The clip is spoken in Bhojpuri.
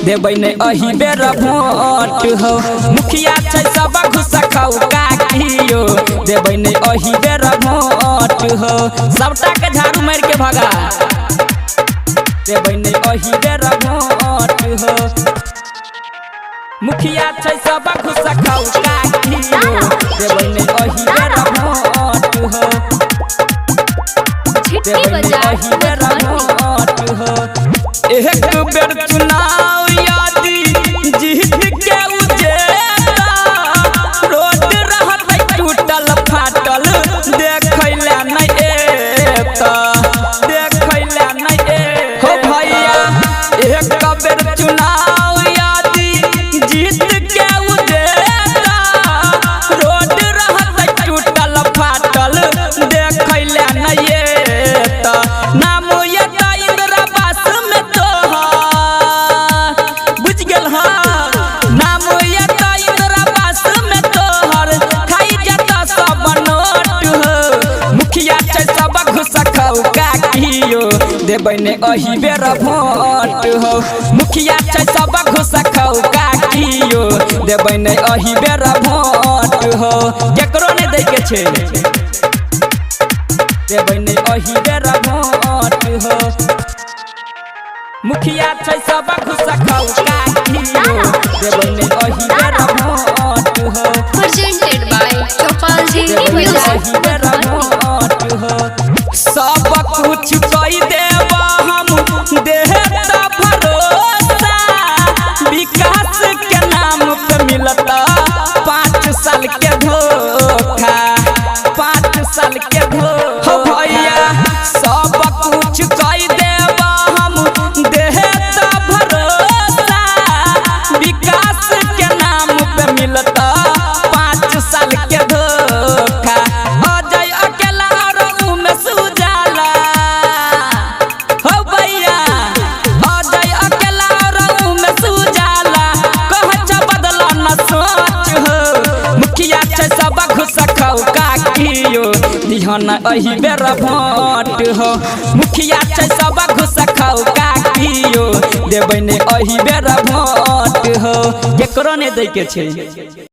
देबै ने अही बेर भोट हो। मुखिया छै सब घुस खाऊ काकियो देबै ने अही बेर भोट हो। सबटा के झाड़ू मार के भगा देबै ने अही बेर भोट हो। मुखिया छै सब घुस खाऊ काकियो देबै ने अही बेर भोट हो। देबै ने अही बेर भोट हो। एक बेर चुनाव यादी जीत के उजेता रोड रहत टूटल फाटल देखैला नहीं एता देखैला नहीं ए हो भैया। एक बेर चुनाव यादी जीत के उजेता रोड रहत टूटल फाटल देखैला नहीं एता। नाम यता इंद्रावास में तोहर बुझ गेल हाँ नाम यता इंद्रावास में तोहर खाई जता सब नोट हो। मुखिया छै सब घुस खाऊ काकियो देबै ने अही बेर भोट हो। मुखिया छै सब घुस खाऊ काकियो देबै ने अही बेर भोट हो। केकरो ने दै के छै देबै ने अही बेर भोट हो। मुखिया छै सब घुस खाऊ काकियो देबै ने अही बेर भोट हो। presented by Chopal Ji देबै ने Music। अही बेर भोट हो। सब कुछ कई देब हम देहता भरोसा विकास के नाम पे मिलता 5 साल के धोखा 5 साल के धोखा भैया। सब कुछ कई देब हम देहता भरोसा विकास के नाम पे मिलता 5 साल के धोखा। अजय अकेला और उमेश उजाला हो भैया। अजय अकेला और उमेश उजाला कह छ बदला न सोच हो। मुखिया छै सब घुस खाऊ काकियो दिहन अही बेर भोट हो। मुखिया छै सब घुस खाऊ काकियो देबै ने अही बेर भोट हो। केकरो ने दै के छै।